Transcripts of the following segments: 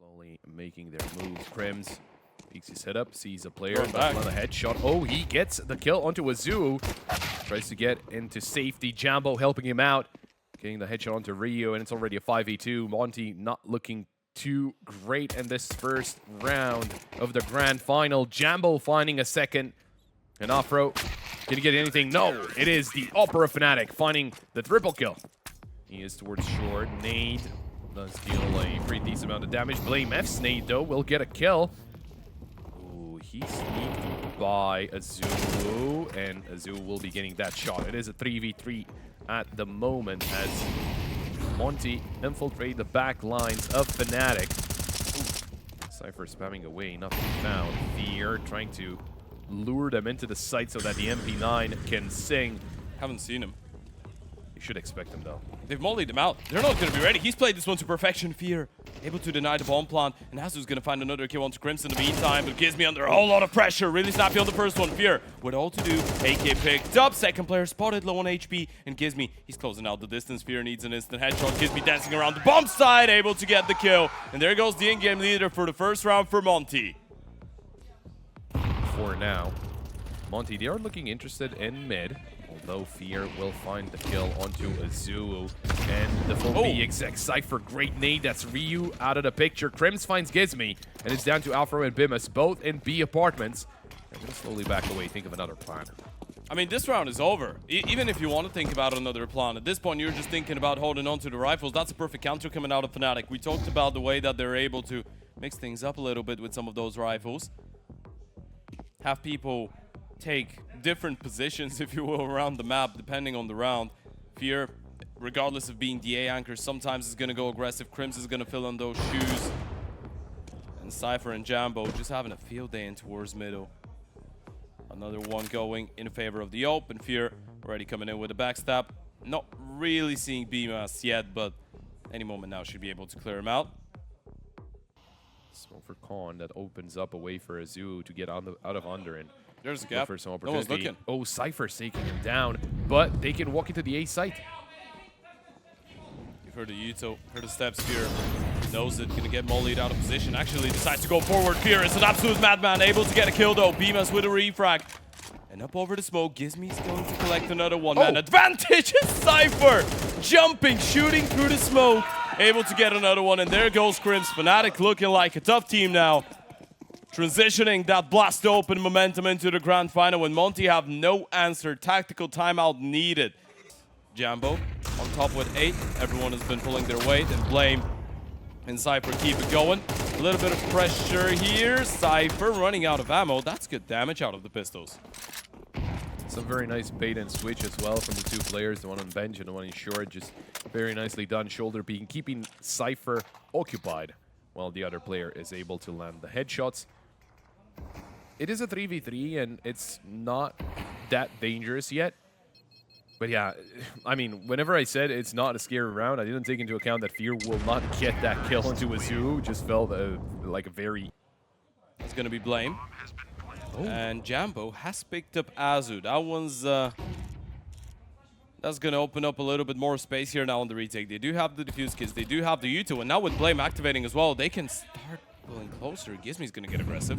Slowly making their moves. Crims peeks his head up, sees a player, Going back. another headshot. Oh, he gets the kill onto Azu. Tries to get into safety. Jambo helping him out. Getting the headshot onto Rio, and it's already a 5v2. Monte not looking too great in this first round of the grand final. Jambo finding a second. And Afro, can he get anything? No, it is the Opera Fnatic finding the triple kill. He is towards short. Nade does deal a pretty decent amount of damage. Blame F's Nade, though, will get a kill. Ooh, he's sneaked by Azu, and Azu will be getting that shot. It is a 3v3 at the moment as Monte infiltrate the back lines of Fnatic. Ooh. Cypher spamming away, nothing found. Fear trying to lure them into the site so that the MP9 can sing. Haven't seen him. You should expect him, though. They've mollied him out. They're not going to be ready. He's played this one to perfection. Fear able to deny the bomb plant, and Azu's going to find another kill onto Crimson in the meantime, but gives me under a whole lot of pressure. Really snappy on the first one. Fear with all to do. AK picked up. Second player spotted low on HP, and Gizmy, he's closing out the distance. Fear needs an instant headshot. Gizmy dancing around the bomb side, able to get the kill. And there goes the in-game leader for the first round for Monte. For now, Monte, they are looking interested in mid, although Fear will find the kill onto Azu. And the full B exec Cypher, great nade, that's Ryu out of the picture. Crims finds Gizmy, and it's down to Afro and Bimus, both in B apartments. They're going to slowly back away, think of another plan. I mean, this round is over. Even if you want to think about another plan, at this point you're just thinking about holding on to the rifles. That's a perfect counter coming out of Fnatic. We talked about the way that they're able to mix things up a little bit with some of those rifles. Have people take different positions, if you will, around the map, depending on the round. Fear, regardless of being the A anchor, sometimes is going to go aggressive. Crims is going to fill on those shoes. And Cypher and Jambo just having a field day in towards middle. Another one going in favor of the open. Fear already coming in with a backstab. Not really seeing BMAS yet, but any moment now should be able to clear him out. Smoke for Khan that opens up a way for Azu to get out of under and there's a gap. for some No one's opportunity. looking. Oh, Cypher's taking him down, but they can walk into the A site. You've heard the Yuto, heard the steps. Fear knows it, gonna get mollied out of position. Actually decides to go forward. Fear is an absolute madman, able to get a kill though. Beamus with a refrag. And up over the smoke, Gizmy's going to collect another one-man advantage. Cypher jumping, shooting through the smoke, able to get another one. And there goes Crims. Fnatic looking like a tough team now. Transitioning that blast open momentum into the grand final when Monte have no answer. Tactical timeout needed. Jambo on top with 8. Everyone has been pulling their weight, and Blame and Cypher keep it going. A little bit of pressure here. Cypher running out of ammo. That's good damage out of the pistols. Some very nice bait and switch as well from the two players, the one on bench and the one in short. Just very nicely done. Shoulder being keeping Cypher occupied while the other player is able to land the headshots. It is a 3v3 and it's not that dangerous yet. But yeah, I mean, whenever I said it's not a scary round, I didn't take into account that Fear will not get that kill into Azu. Just felt like a very... It's going to be Blame. Oh. And Jambo has picked up Azu. That one's... that's going to open up a little bit more space here now on the retake. They do have the defuse kits. They do have the Yuto. And now with Blame activating as well, they can start pulling closer. Gizmy's going to get aggressive.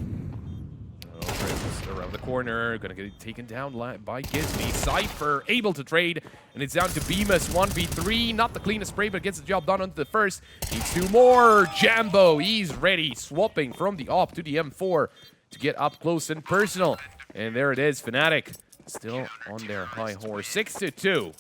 Around the corner, gonna get taken down by Gizmy. Cypher able to trade, and it's down to Beamus 1v3. Not the cleanest spray, but gets the job done onto the first. Needs 2 more. Jambo, he's ready, swapping from the op to the M4 to get up close and personal. And there it is, Fnatic still on their high horse, 6-2.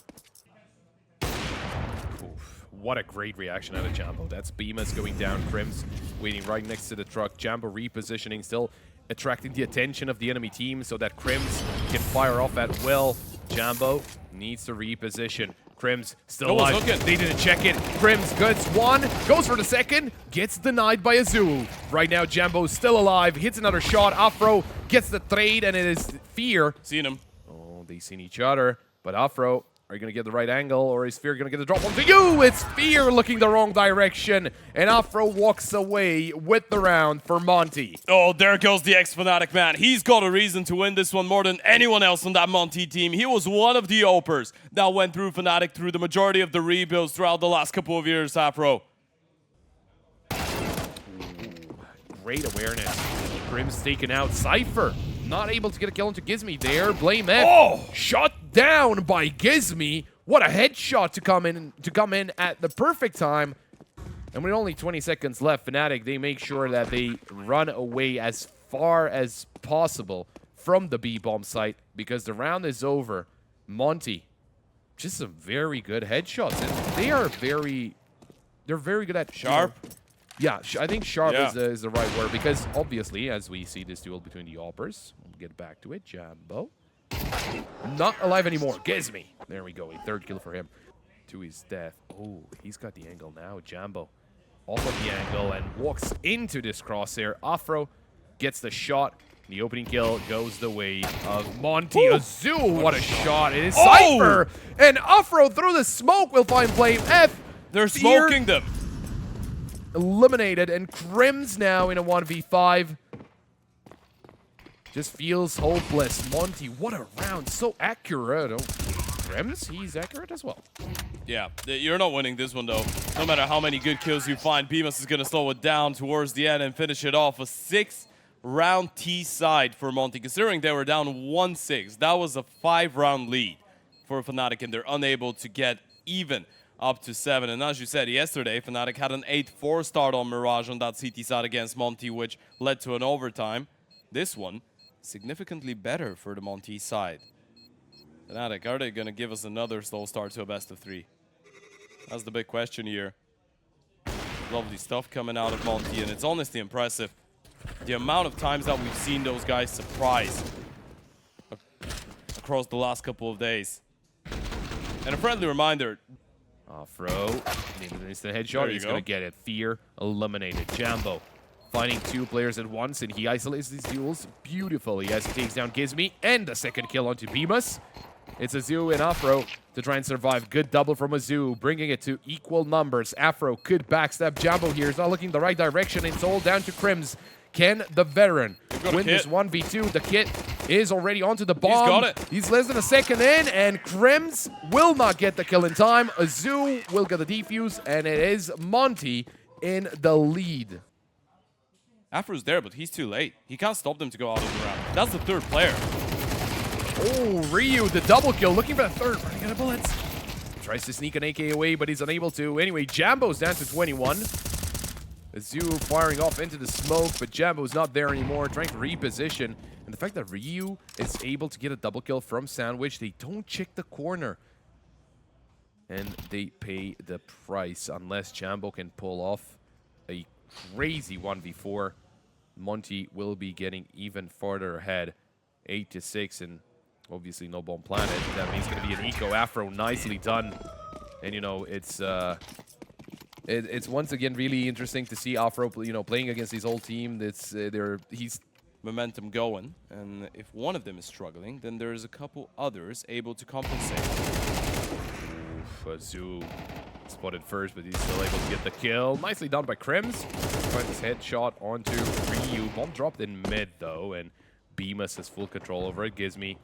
What a great reaction out of Jambo. That's Beamus going down. Crims waiting right next to the truck. Jambo repositioning, still attracting the attention of the enemy team so that Crims can fire off at will. Jambo needs to reposition. Crims still alive. They didn't check it. Crims gets one, goes for the second, gets denied by Azu. Right now, Jambo's still alive, hits another shot. Afro gets the trade, and it is Fear. Seen him. Oh, they've seen each other, but Afro, are you going to get the right angle, or is Fear going to get the drop onto you? It's Fear looking the wrong direction, and Afro walks away with the round for Monte. Oh, there goes the ex-Fnatic man. He's got a reason to win this one more than anyone else on that Monte team. He was one of the opers that went through Fnatic through the majority of the rebuilds throughout the last couple of years, Afro. great awareness. Grim's taken out. Cypher not able to get a kill into Gizmy there. Blame F. Oh! Shot down by Gizmy. What a headshot to come in at the perfect time. And with only 20 seconds left, Fnatic, they make sure that they run away as far as possible from the B-bomb site because the round is over. Monte, just some very good headshots. And they're very good at... Sharp? Yeah, I think sharp Yeah. is the right word because obviously, as we see this duel between the Oppers, we'll get back to it. Jambo. Not alive anymore. Gizmy. There we go. A third kill for him. To his death. Oh, he's got the angle now. Jambo off of the angle and walks into this crosshair. Afro gets the shot. The opening kill goes the way of Monte. Azul, what a shot. It is Cypher. And Afro through the smoke will find Blame F. They're smoking them. Eliminated. And Crims now in a 1v5. Just feels hopeless. Monte, what a round. So accurate. Oh, Crims, he's accurate as well. Yeah, you're not winning this one, though. No matter how many good kills you find, Bemis is going to slow it down towards the end and finish it off. A 6-round T-side for Monte, considering they were down 1-6. That was a 5-round lead for Fnatic, and they're unable to get even up to 7. And as you said, yesterday, Fnatic had an 8-4 start on Mirage on that CT side against Monte, which led to an overtime. This one, significantly better for the Monte side. Fnatic, are they going to give us another slow start to a best of 3? That's the big question here. Lovely stuff coming out of Monte, and it's honestly impressive. The amount of times that we've seen those guys surprise across the last couple of days. And a friendly reminder. Afro, instant headshot, he's going to get it. Fear eliminated. Jambo finding 2 players at once, and he isolates these duels beautifully as he takes down Gizmy and a second kill onto Bemis. It's Azu and Afro to try and survive. Good double from Azu, bringing it to equal numbers. Afro could backstab. Jambo here is not looking the right direction. It's all down to Crims. Can the veteran win this 1v2? The kit is already onto the bomb. He's got it. He's less than a second in, and Crims will not get the kill in time. Azu will get the defuse, and it is Monte in the lead. Afro's there, but he's too late. He can't stop them to go out of the round. That's the 3rd player. Oh, Ryu, the double kill, looking for the 3rd, running out of bullets. Tries to sneak an AK away, but he's unable to. Anyway, Jambo's down to 21. Azu firing off into the smoke, but Jambo's not there anymore, trying to reposition. And the fact that Ryu is able to get a double kill from Sandwich, they don't check the corner. And they pay the price unless Jambo can pull off a crazy 1v4. Monte will be getting even farther ahead, 8-6, and obviously no bomb planted. That means it's going to be an eco. Afro, nicely done. And you know, it's once again really interesting to see Afro, playing against his whole team. He's Momentum going, and if one of them is struggling, then there's a couple others able to compensate. Azu spotted first, but he's still able to get the kill. Nicely done by Crims. Find this headshot onto Ryu. Bomb dropped in mid though, and Bemis has full control over it. Gizmy.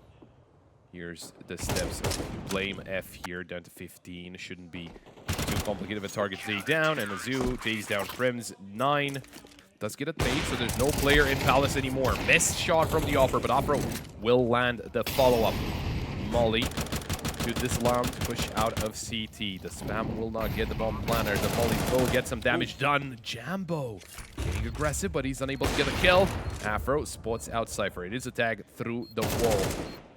Here's the steps. Blame F here down to 15. Shouldn't be too complicated of a target to take down. And Azu takes down Crims 9. Does get a fade, so there's no player in Palace anymore. Missed shot from the offer, but Afro will land the follow-up. Molly to this lamb to push out of CT. The spam will not get the bomb planner. The Molly will get some damage done. Jambo getting aggressive, but he's unable to get a kill. Afro spots out Cypher. It is a tag through the wall.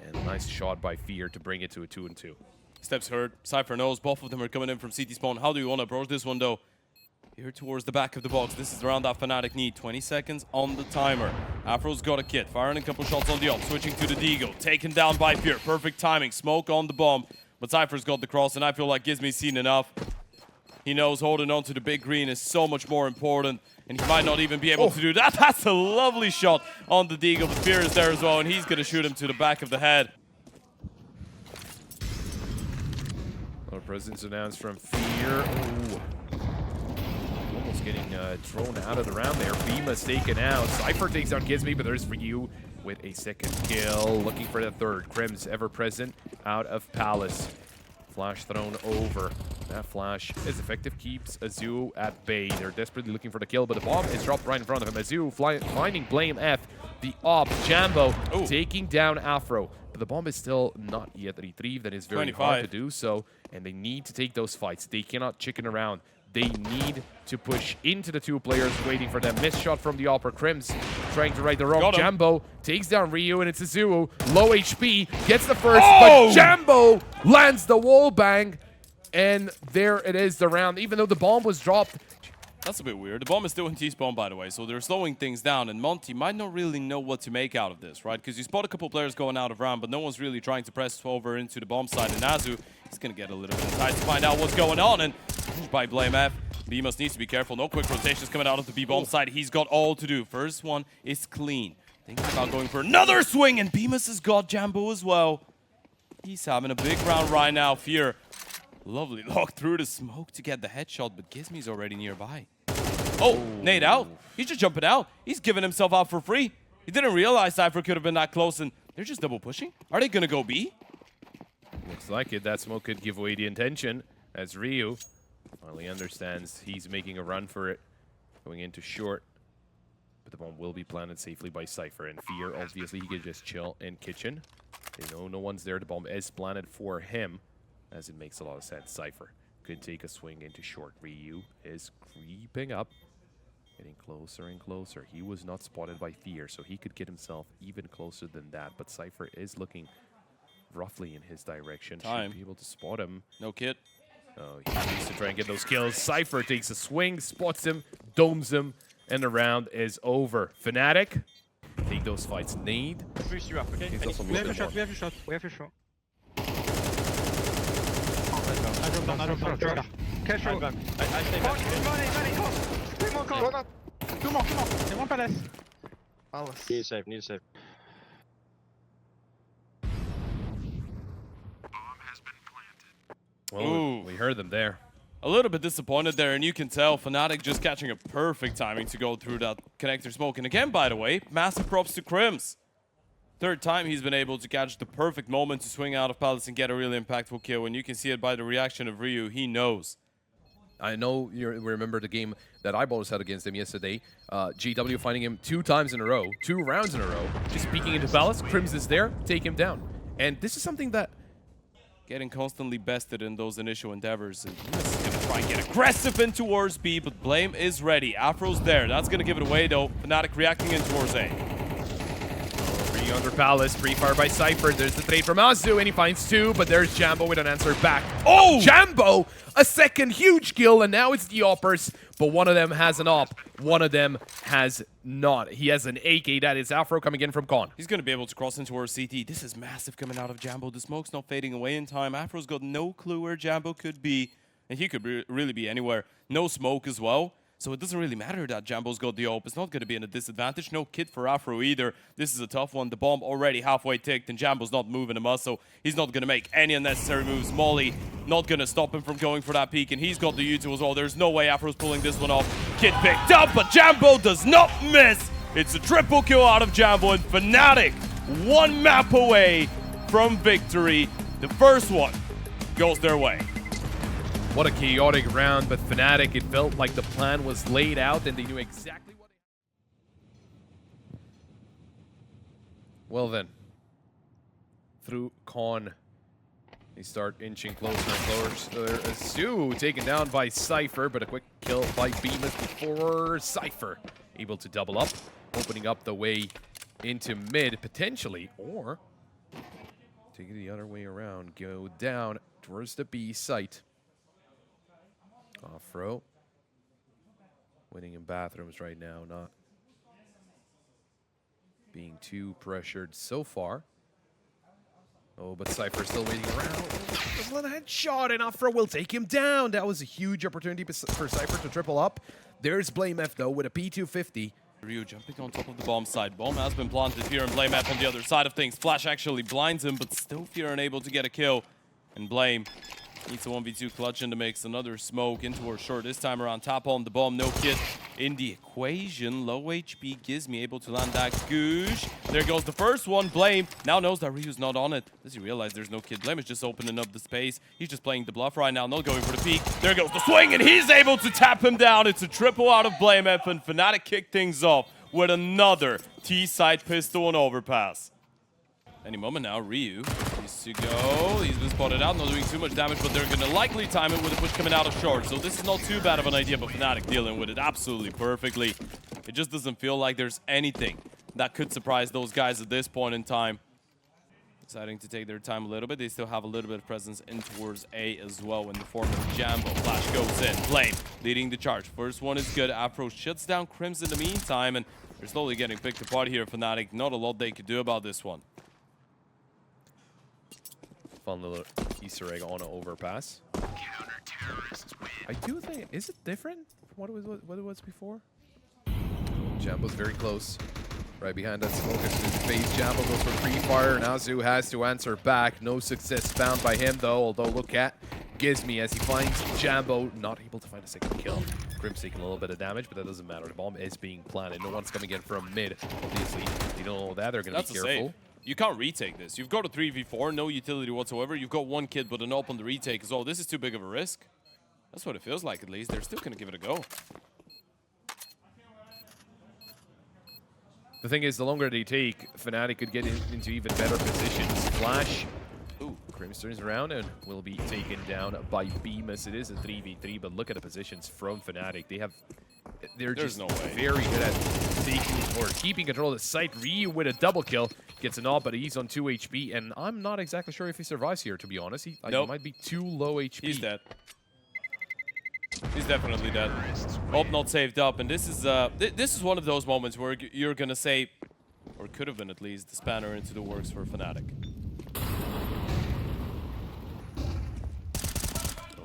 And nice shot by Fear to bring it to a 2-2. Steps heard. Cypher knows both of them are coming in from CT spawn. How do you want to approach this one, though? Here towards the back of the box. This is around that Fnatic need. 20 seconds on the timer. Afro's got a kit. Firing a couple shots on the up. Switching to the Deagle. Taken down by Fear. Perfect timing. Smoke on the bomb. But Cypher's got the cross, and I feel like Gizmy's seen enough. He knows holding on to the big green is so much more important, and he might not even be able to do that. That's a lovely shot on the Deagle. The Fear is there as well, and he's going to shoot him to the back of the head. A presence announced from Fear. Ooh. Almost getting thrown out of the round there. Bemis taken out. Cypher takes down Gizmy, but there's Ryu with a second kill. Looking for the 3rd. Crims ever present out of Palace. Flash thrown over. That flash is effective, keeps Azu at bay. They're desperately looking for the kill, but the bomb is dropped right in front of him. Azu finding Blame F, the op, Jambo taking down Afro. But the bomb is still not yet retrieved, and it's very 25. hard to do so. And they need to take those fights. They cannot chicken around. They need to push into the two players waiting for them. Missed shot from the Opera. Crims trying to right the wrong. Jambo takes down Ryu, and it's Azu. Low HP, gets the first, but Jambo lands the wall bang. And there it is, the round. Even though the bomb was dropped. That's a bit weird. The bomb is still in T-spawn, by the way, so they're slowing things down. And Monte might not really know what to make out of this, right? Because you spot a couple players going out of round, but no one's really trying to press over into the bomb side. And Azu, he's going to get a little bit of time to find out what's going on. And by Blame F, Beamos needs to be careful. No quick rotations coming out of the B-bomb side. He's got all to do. First one is clean. Thinking about going for another swing, and Beamos has got Jambo as well. He's having a big round right now. Fear. Lovely lock through the smoke to get the headshot, but Gizmi's already nearby. Oh, nade out. He's just jumping out. He's giving himself out for free. He didn't realize Cypher could have been that close, and they're just double pushing. Are they going to go B? Looks like it. That smoke could give away the intention, as Ryu finally understands he's making a run for it, going into short. But the bomb will be planted safely by Cypher, and Fear, obviously, he could just chill in kitchen. They know no one's there. The bomb is planted for him, as it makes a lot of sense. Cypher could take a swing into short. Ryu is creeping up, getting closer and closer. He was not spotted by Fear, so he could get himself even closer than that. But Cypher is looking roughly in his direction. Should be able to spot him. No kit. Oh, he needs to try and get those kills. Cypher takes a swing, spots him, domes him, and the round is over. Fnatic take those fights. Nade. Push you up, okay? We have a shot, we have a shot, we have a shot. I dropped down. Careful. I stay back. Money, come. 3 more calls. 2 more. And 1 palace. Palace. Need to save. Well, we heard them there. A little bit disappointed there, and you can tell Fnatic just catching a perfect timing to go through that connector smoke. And again, by the way, massive props to Crims. 3rd time he's been able to catch the perfect moment to swing out of Palace and get a really impactful kill. And you can see it by the reaction of Ryu. He knows. I know you remember the game that Eyeballs had against him yesterday. GW finding him 2 times in a row, 2 rounds in a row. Just peeking into Palace. Crims is there, take him down. And this is something that... Getting constantly bested in those initial endeavors. And he's going to try and get aggressive in towards B, but Blame is ready. Afro's there. That's going to give it away, though. Fnatic reacting in towards A. Ryu under Palace, pre-fire by Cypher. There's the trade from Azu, and he finds 2, but there's Jambo with an answer back. Oh! Jambo! A second huge kill, and now it's the Oppers, but one of them has an op. One of them has not. He has an AK. That is Afro coming in from Con. He's going to be able to cross into our CT. This is massive coming out of Jambo. The smoke's not fading away in time. Afro's got no clue where Jambo could be, and he could really be anywhere. No smoke as well. So it doesn't really matter that Jambo's got the op. It's not going to be in a disadvantage. No kit for Afro either. This is a tough one. The bomb already halfway ticked, and Jambo's not moving a muscle. He's not going to make any unnecessary moves. Molly not going to stop him from going for that peek, and he's got the U2 as well. There's no way Afro's pulling this one off. Kit picked up, but Jambo does not miss. It's a triple kill out of Jambo, and Fnatic 1 map away from victory. The first one goes their way. What a chaotic round, but Fnatic, it felt like the plan was laid out and they knew exactly what... Well then, through Con, they start inching closer and closer. Azu taken down by Cypher, but a quick kill by Bemis before Cypher able to double up, opening up the way into mid, potentially, or take it the other way around, go down towards the B site. Afro winning in bathrooms right now, not being too pressured so far. Oh, but Cypher still waiting around. There's a headshot, and Afro will take him down. That was a huge opportunity for Cypher to triple up. There's Blame F, though, with a P250. Ryu jumping on top of the bomb side. Bomb has been planted here, and Blame F on the other side of things. Flash actually blinds him, but still Fear unable to get a kill. And Blame Needs a 1v2 clutch in the mix. Another smoke into her short. This time around, tap on the bomb. No kit in the equation. Low HP Gizmi able to land that goosh. There goes the first one. Blame now knows that Ryu's not on it. Does he realize there's no kid? Blame is just opening up the space. He's just playing the bluff right now. Not going for the peek. There goes the swing, and he's able to tap him down. It's a triple out of Blame F, and Fnatic kick things off with another T-side pistol and overpass. Any moment now, Ryu needs to go. He's been spotted out, not doing too much damage, but they're going to likely time it with a push coming out of short. So this is not too bad of an idea, but Fnatic dealing with it absolutely perfectly. It just doesn't feel like there's anything that could surprise those guys at this point in time. Deciding to take their time a little bit. They still have a little bit of presence in towards A as well in the form of Jambo. Flash goes in. Blame leading the charge. First one is good. Afro shuts down Crims in the meantime, and they're slowly getting picked apart here. Fnatic, not a lot they could do about this one. Fun little Easter egg on an overpass. I do think, is it different from what it was before? Jambo's very close. Right behind that smoke as soon as phase Jambo goes for free fire. Now Zoo has to answer back. No success found by him though, although look at Gizmi as he finds Jambo, not able to find a second kill. Grim's taking a little bit of damage, but that doesn't matter. The bomb is being planted. No one's coming in from mid. Obviously, they don't know that. They're going to be careful. Save. You can't retake this. You've got a 3v4, no utility whatsoever. You've got one kid with an op on the retake as well. This is too big of a risk. That's what it feels like, at least. They're still going to give it a go. The thing is, the longer they take, Fnatic could get into even better positions. Flash. Ooh, Crims turns around and will be taken down by Bemis. It is a 3v3, but look at the positions from Fnatic. They're just very good at taking or keeping control of the site. Ryu with a double kill gets an op, but he's on 2 HP, and I'm not exactly sure if he survives here, to be honest. He might be too low HP. He's dead. He's definitely dead. Op not saved up, and this is one of those moments where you're gonna say, or could have been at least, the spanner into the works for Fnatic.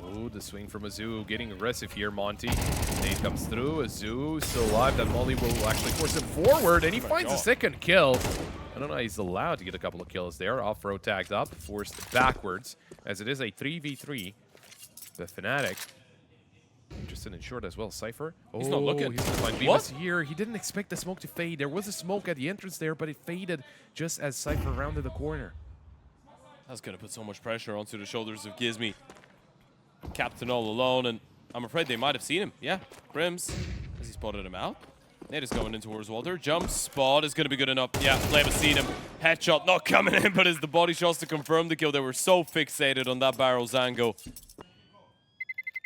Oh, the swing from Azu getting aggressive here. Monte. Nade comes through. Azu still alive. That Molly will actually force him forward, and he finds a second kill. I don't know, he's allowed to get a couple of kills there. Off-road tagged up, forced backwards, as it is a 3v3. The Fnatic. Interested in short as well. Cypher. He's not looking. He's gonna find Bemis here. He didn't expect the smoke to fade. There was a smoke at the entrance there, but it faded just as Cypher rounded the corner. That's gonna put so much pressure onto the shoulders of Gizmi. Captain all alone, and I'm afraid they might have seen him. Yeah, Crims, has he spotted him out? Nade is going in towards Walter. Jump spot is going to be good enough. Yeah, Flame has seen him. Headshot not coming in, but it's the body shots to confirm the kill. They were so fixated on that barrel Zango.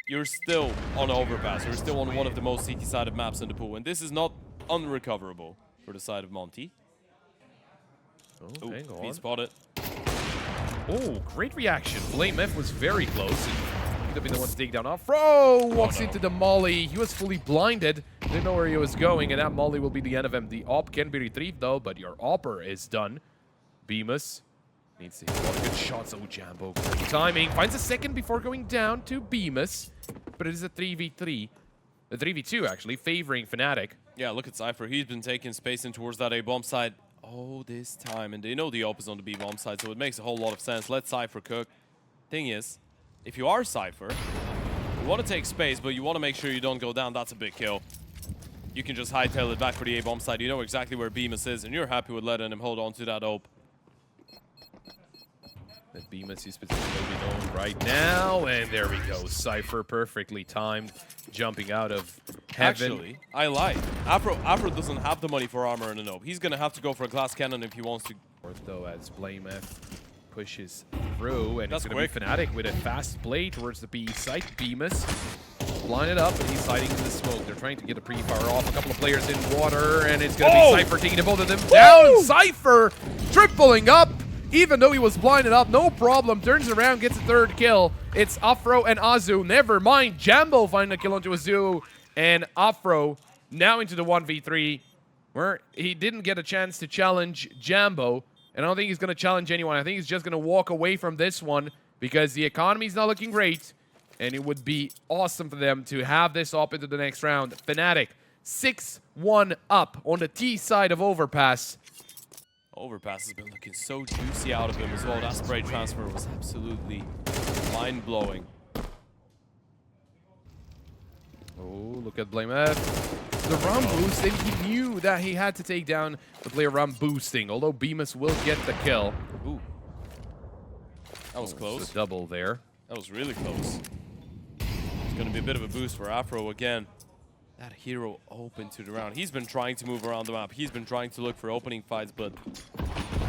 You're still on overpass. You're still on one of the most CT-sided maps in the pool, and this is not unrecoverable for the side of Monte. Oh, hang on. He spotted. Oh, great reaction. Blame F was very close. Could have been the one to take down Afro. Walks into the molly. He was fully blinded. Didn't know where he was going, and that molly will be the end of him. The op can be retrieved, though, but your opper is done. Bemis needs to hit a lot of good shots. Oh, Jambo. Great timing. Finds a second before going down to Bemis, but it is a 3v3. A 3v2, actually, favoring Fnatic. Yeah, look at Cypher. He's been taking space in towards that A-bomb side all this time, and they know the op is on the B-bomb side, so it makes a whole lot of sense. Let Cypher cook. Thing is, if you are Cypher, you want to take space, but you want to make sure you don't go down. That's a big kill. You can just hightail it back for the A-bomb side. You know exactly where Bemis is, and you're happy with letting him hold on to that op. That Bemis is particularly known right now, and there we go. Cypher perfectly timed, jumping out of heaven. Actually, I lied. Afro doesn't have the money for armor and an op. He's going to have to go for a glass cannon if he wants to. Though, as Blame F pushes through, and That's it's going to be Fnatic with a fast play towards the B site. Bemis line it up, and he's hiding in the smoke. They're trying to get a pre-fire off. A couple of players in water, and it's going to be Cypher taking both of them down. Cypher tripling up, even though he was blinded up. No problem. Turns around, gets a third kill. It's Afro and Azu. Never mind. Jambo finding a kill onto Azu, and Afro now into the 1v3, where he didn't get a chance to challenge Jambo. And I don't think he's going to challenge anyone. I think he's just going to walk away from this one because the economy's not looking great. And it would be awesome for them to have this up into the next round. Fnatic 6-1 up on the T side of Overpass. Overpass has been looking so juicy out of him as well. That spray transfer was absolutely mind-blowing. Oh, look at Blame F. The run boost, and he knew that he had to take down the player run boosting, although Bemis will get the kill. Ooh. That was close. It's a double there. That was really close. It's going to be a bit of a boost for Afro again. That hero open to the round. He's been trying to move around the map. He's been trying to look for opening fights, but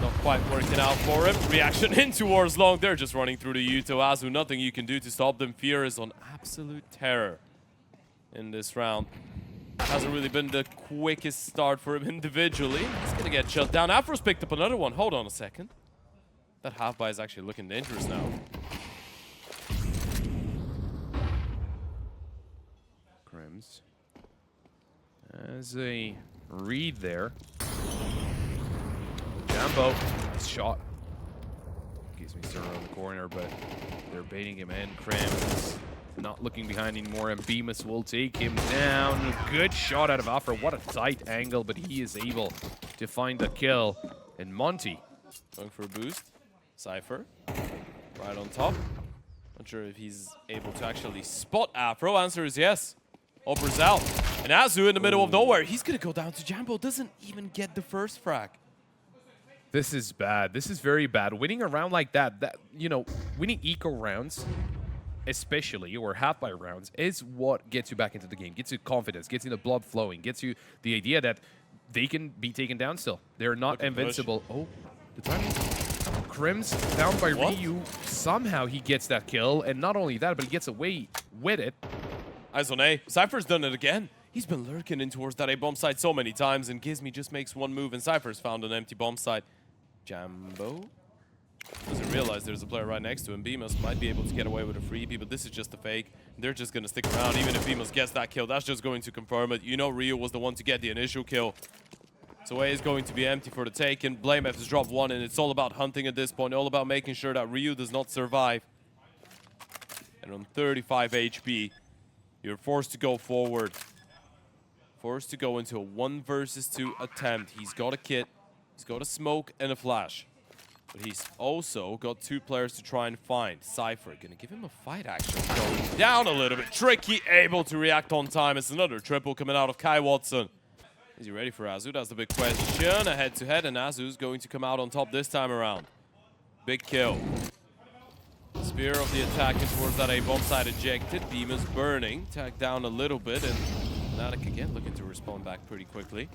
not quite working out for him. Reaction in towards long. They're just running through the Yuto. Azu, nothing you can do to stop them. Fear is on absolute terror in this round. Hasn't really been the quickest start for him individually. He's going to get shut down. Afro's picked up another one. Hold on a second. That half buy is actually looking dangerous now. Crims. As a read there. Jambo, nice shot. Gives me still around the corner, but they're baiting him in. Crims not looking behind anymore, and Bemis will take him down. Good shot out of Afro. What a tight angle, but he is able to find the kill. And Monte going for a boost. Cypher right on top. Not sure if he's able to actually spot Afro. Answer is yes. Opera's out. And Azu in the middle of nowhere. He's going to go down to Jambo. Doesn't even get the first frag. This is bad. This is very bad. Winning a round like that, you know, winning eco rounds, especially, or half-by rounds, is what gets you back into the game. Gets you confidence, gets you the blood flowing, gets you the idea that they can be taken down still. They're not invincible. Oh, the timing. Crims down by Ryu. Somehow he gets that kill, and not only that, but he gets away with it. Eyes on A. Cypher's done it again. He's been lurking in towards that A bomb site so many times, and Gizmi just makes one move, and Cypher's found an empty bomb site. Jambo doesn't realize there's a player right next to him. Bemis might be able to get away with a freebie, but this is just a fake. They're just going to stick around. Even if Bemis gets that kill, that's just going to confirm it. You know Ryu was the one to get the initial kill. So A is going to be empty for the take, and Blame F has dropped one, and it's all about hunting at this point, all about making sure that Ryu does not survive. And on 35 HP, you're forced to go forward. Forced to go into a 1 versus 2 attempt. He's got a kit, he's got a smoke and a flash. But he's also got 2 players to try and find. Cypher gonna give him a fight actually. Going down a little bit. Tricky, able to react on time. It's another triple coming out of Kai Watson. Is he ready for Azu? That's the big question. A head-to-head, and Azu's going to come out on top this time around. Big kill. Spear of the attack in towards that A bomb side ejected. Beam is burning. Tagged down a little bit, and Fnatic again looking to respond back pretty quickly.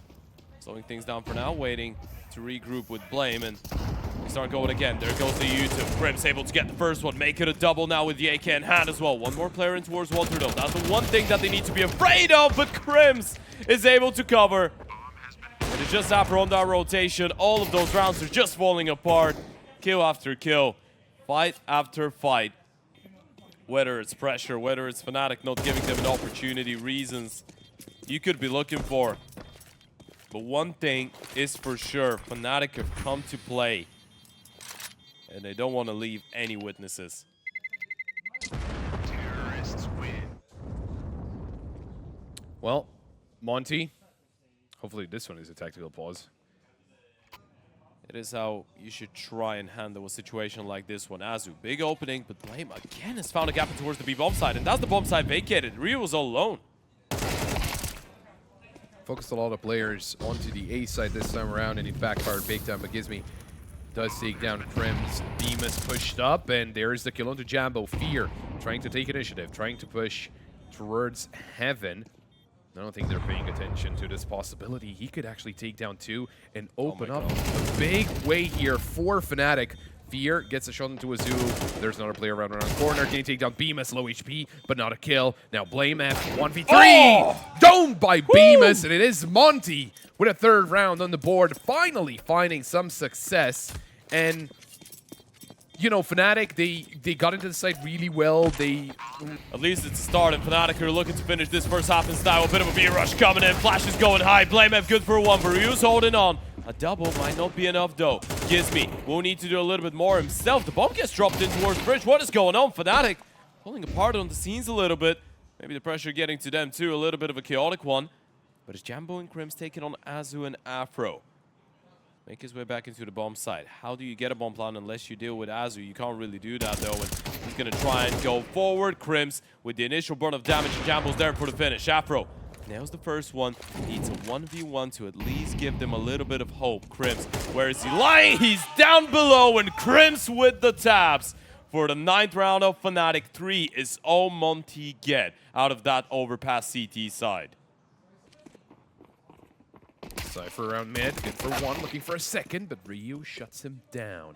Slowing things down for now, waiting to regroup with Blame, and they start going again. There goes the YouTube. Crims able to get the first one. Make it a double now with the AK in hand as well. One more player in towards Walter though. That's the one thing that they need to be afraid of, but Crims is able to cover. And it's just after on that rotation, all of those rounds are just falling apart. Kill after kill. Fight after fight. Whether it's pressure, whether it's Fnatic not giving them an opportunity, reasons you could be looking for. But one thing is for sure, Fnatic have come to play. And they don't want to leave any witnesses. Terrorists win. Well, Monte, hopefully this one is a tactical pause. It is how you should try and handle a situation like this one. Azu, big opening, but Blame again has found a gap towards the B bomb side, and that's the bomb side vacated. Ryu was all alone. Focused a lot of players onto the A side this time around, and it backfired big time, but Gizmi does take down Crims. Bemis pushed up, and there's the kill onto Jambo. Fear trying to take initiative, trying to push towards Heaven. I don't think they're paying attention to this possibility. He could actually take down 2 and open up a big way here for Fnatic. Fear gets a shot into a zoo. There's another player around the corner. Can he take down Bemis? Low HP, but not a kill. Now Blame F, 1v3. Oh! Domed by Bemis, and it is Monte with a 3rd round on the board. Finally finding some success. And, you know, Fnatic, they got into the site really well. At least it's a start, and Fnatic are looking to finish this first half in style. A bit of a beer rush coming in. Flash is going high. Blame F good for a 1. Ryu's holding on. A double might not be enough, though. Gizmi will need to do a little bit more himself. The bomb gets dropped in towards the bridge. What is going on? Fnatic pulling apart on the scenes a little bit. Maybe the pressure getting to them, too. A little bit of a chaotic one. But it's Jambo and Crims taking on Azu and Afro. make his way back into the bomb site. How do you get a bomb plant unless you deal with Azu? You can't really do that though, and he's gonna try and go forward. Crims with the initial burn of damage, and Jambo's there for the finish. Afro nails the first one, needs a 1v1 to at least give them a little bit of hope. Crims, where is he lying? He's down below, and Crims with the taps for the 9th round of Fnatic. 3 is all Monte get out of that overpass CT side. Cypher around mid, good for one, looking for a second, but Ryu shuts him down.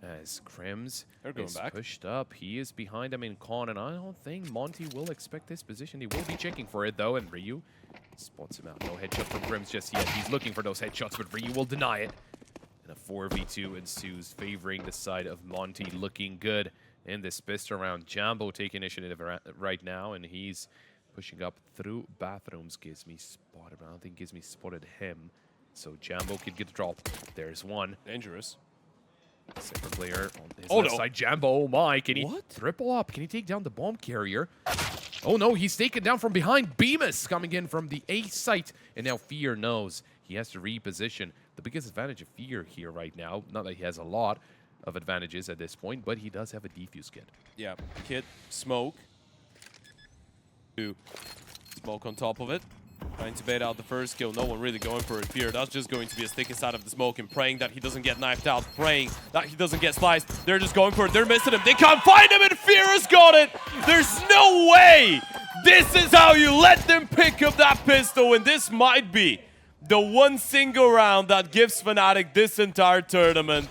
As Crims is pushed up, he is behind him in con, and I don't think Monte will expect this position. He will be checking for it though, and Ryu spots him out. No headshot from Crims just yet. He's looking for those headshots, but Ryu will deny it. And a 4v2 ensues, favoring the side of Monte, looking good in this pistol round. Jambo taking initiative right now, and he's pushing up through bathrooms. Gizmy spotted, but I don't think Gizmy spotted him. So Jambo could get the drop. There's one. Dangerous. Second player on his left side. Jambo, oh my, can he triple up? Can he take down the bomb carrier? Oh no, he's taken down from behind. Bemis coming in from the A site. And now Fear knows he has to reposition. The biggest advantage of Fear here right now, not that he has a lot of advantages at this point, but he does have a defuse kit. Yeah, kit, smoke. Smoke on top of it. Trying to bait out the first kill. No one really going for it. Fear, that's just going to be a stick inside of the smoke and praying that he doesn't get knifed out. Praying that he doesn't get sliced. They're just going for it. They're missing him. They can't find him, and Fear has got it. There's no way. This is how you let them pick up that pistol, and this might be the one single round that gives Fnatic this entire tournament.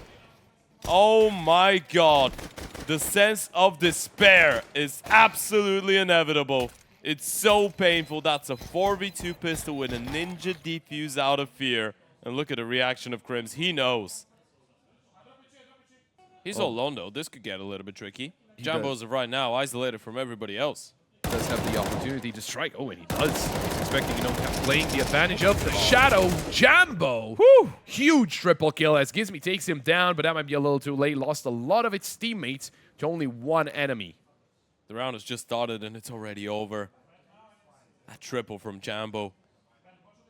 Oh my god. The sense of despair is absolutely inevitable. It's so painful. That's a 4v2 pistol with a ninja defuse out of Fear. And look at the reaction of Crims. He knows. He's all alone though. This could get a little bit tricky. Jambo's right now isolated from everybody else. Does have the opportunity to strike. Oh, and he does. He's expecting, playing the advantage of the shadow. Jambo! Whew! Huge triple kill as Gizmy takes him down, but that might be a little too late. Lost a lot of its teammates to only one enemy. The round has just started and it's already over. That triple from Jambo.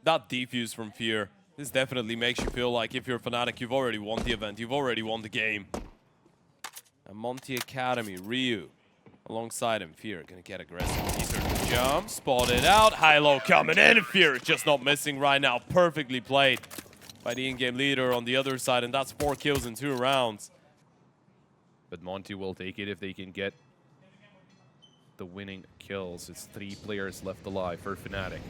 That defuse from Fear. This definitely makes you feel like if you're a Fnatic, you've already won the event. You've already won the game. And Monte Academy, Ryu. Alongside him, Fear gonna get aggressive. He's gonna jump, spotted out. High-low coming in. Fear just not missing right now. Perfectly played by the in-game leader on the other side. And that's 4 kills in 2 rounds. But Monte will take it if they can get the winning kills. It's 3 players left alive for Fnatic.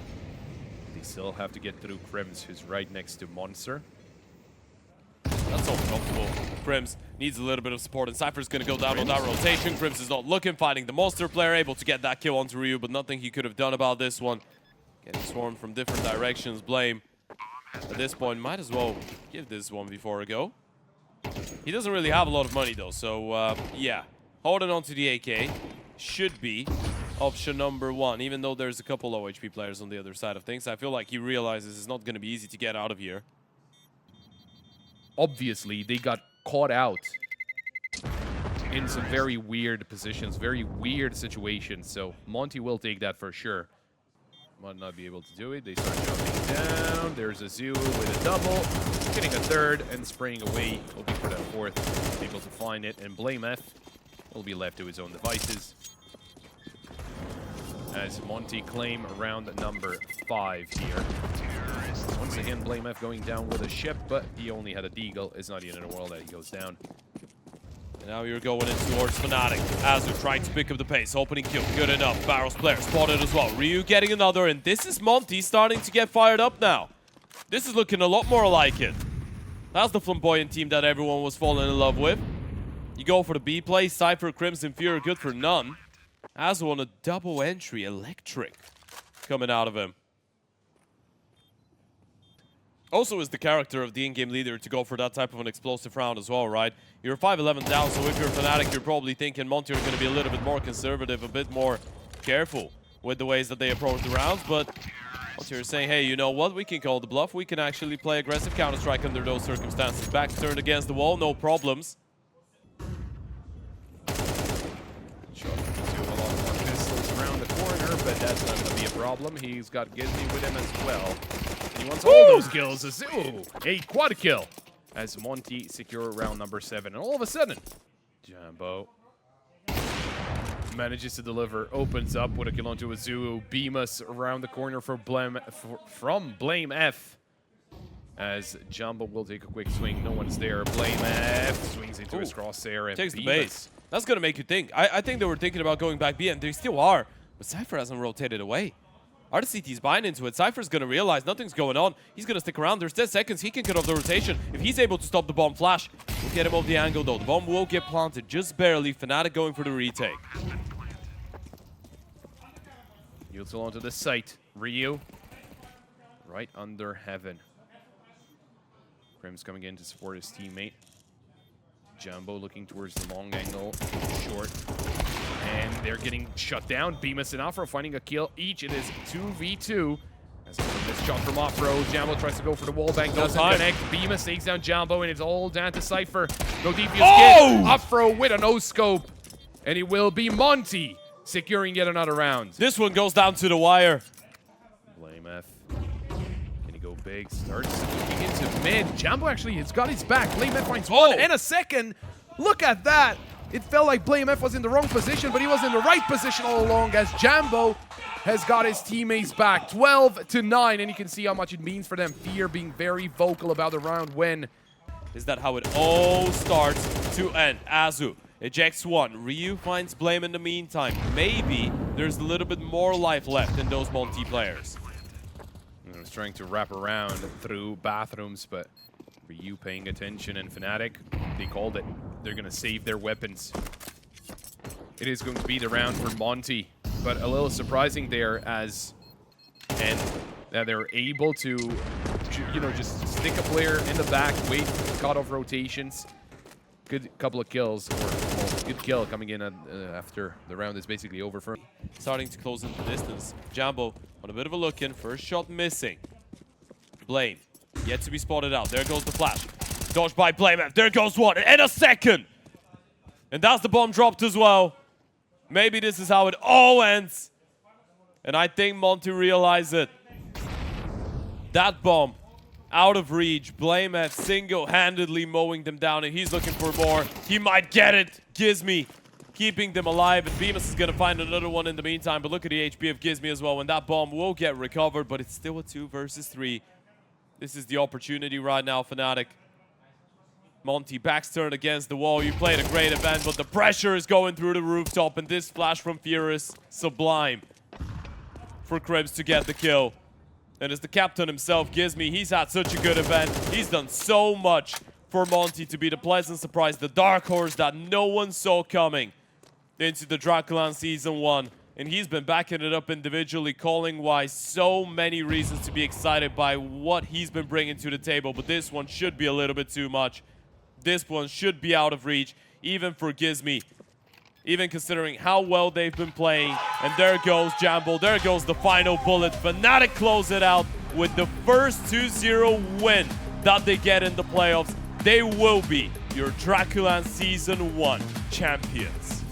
They still have to get through Crims, who's right next to Monster. That's uncomfortable. Crims needs a little bit of support, and Cypher's going to go down on that rotation. Crims is not looking, finding the Monster player, able to get that kill onto Ryu, but nothing he could have done about this one. Getting swarmed from different directions. Blame, at this point, might as well give this 1v4 a go. He doesn't really have a lot of money, though, so yeah. Holding on to the AK should be option number 1, even though there's a couple low HP players on the other side of things. I feel like he realizes it's not going to be easy to get out of here. Obviously, they got caught out in some very weird positions, very weird situations, so Monte will take that for sure. Might not be able to do it. They start jumping down. There's a Zoo with a double, getting a third and spraying away, hoping for that 4th. Able to find it, and Blame F will be left to his own devices. As Monte claim round number 5 here. Once again, Blame F going down with a ship, but he only had a deagle. It's not the end of the world that he goes down. And now you're going in towards Fnatic. Azu trying to pick up the pace. Opening kill, good enough. Barrels player spotted as well. Ryu getting another, and this is Monte starting to get fired up now. This is looking a lot more like it. That's the flamboyant team that everyone was falling in love with. You go for the B play. Cypher, Crimson, Fear, good for none. Azu on a double entry, electric coming out of him. Also is the character of the in-game leader to go for that type of an explosive round as well, right? You're 5-11 down, so if you're a Fnatic, you're probably thinking Monte are going to be a little bit more conservative, a bit more careful with the ways that they approach the rounds, but Monte are saying, hey, you know what? We can call the bluff. We can actually play aggressive Counter-Strike under those circumstances. Back turned against the wall, no problems. But that's not going to be a problem. He's got Gizmy with him as well. He wants all those kills. Ooh, a quad kill as Monte secure round number 7. And all of a sudden, Jambo manages to deliver, opens up with a kill onto a Zoo. Beamus around the corner from Blame F. As Jambo will take a quick swing, no one's there. Blame F swings into his crosshair and takes the Beamus. base. That's going to make you think. I think they were thinking about going back B, and they still are. But Cypher hasn't rotated away. RCT's buying into it. Cypher's going to realize nothing's going on. He's going to stick around. There's 10 seconds. He can cut off the rotation. If he's able to stop the bomb flash, we'll get him off the angle, though. The bomb will get planted just barely. Fnatic going for the retake. Util onto the site. Ryu right under heaven. Crim's coming in to support his teammate. Jambo looking towards the long angle, short. And they're getting shut down. Beamus and Afro finding a kill each. It is 2v2. As this shot from Afro, Jambo tries to go for the wall bang, doesn't connect. Beamus takes down Jambo, and it's all down to Cypher. No defuse kit. Afro with a no-scope. And it will be Monte securing yet another round. This one goes down to the wire. Blame F. Can he go big? Starts looking into mid. Jambo actually has got his back. Blame F finds one and a second. Look at that. It felt like Blame F was in the wrong position, but he was in the right position all along as Jambo has got his teammates back. 12-9, and you can see how much it means for them. Fear being very vocal about the round win. Is that how it all starts to end? Azu ejects one. Ryu finds Blame in the meantime. Maybe there's a little bit more life left in those Monte players. I was trying to wrap around through bathrooms, but Ryu paying attention, and Fnatic, they called it. They're going to save their weapons. It is going to be the round for Monte, but a little surprising there as and that they're able to, you know, just stick a player in the back, wait, cut off rotations. Good couple of kills, or well, good kill coming in after the round is basically over for him. Starting to close in the distance. Jambo on a bit of a look in. First shot missing. Blame yet to be spotted out. There goes the flash. Dodged by Blame. There goes one. And a second. And that's the bomb dropped as well. Maybe this is how it all ends. And I think Monte realized it. That bomb out of reach. Blame F single-handedly mowing them down, and he's looking for more. He might get it. Gizmy keeping them alive, and Beamus is going to find another one in the meantime. But look at the HP of Gizmy as well, and that bomb will get recovered, but it's still a 2 versus 3. This is the opportunity right now, Fnatic. Monte backs turned against the wall. You played a great event, but the pressure is going through the rooftop, and this flash from Furious, sublime for Krebs to get the kill. And as the captain himself, Gizmy, he's had such a good event. He's done so much for Monte to be the pleasant surprise, the dark horse that no one saw coming into the DraculaN Season 1. And he's been backing it up individually, calling-wise. So many reasons to be excited by what he's been bringing to the table. But this one should be a little bit too much. This one should be out of reach, even for Gizmy. Even considering how well they've been playing. And there goes Jambo. There goes the final bullet. Fnatic close it out with the first 2-0 win that they get in the playoffs. They will be your DraculaN Season 1 champions.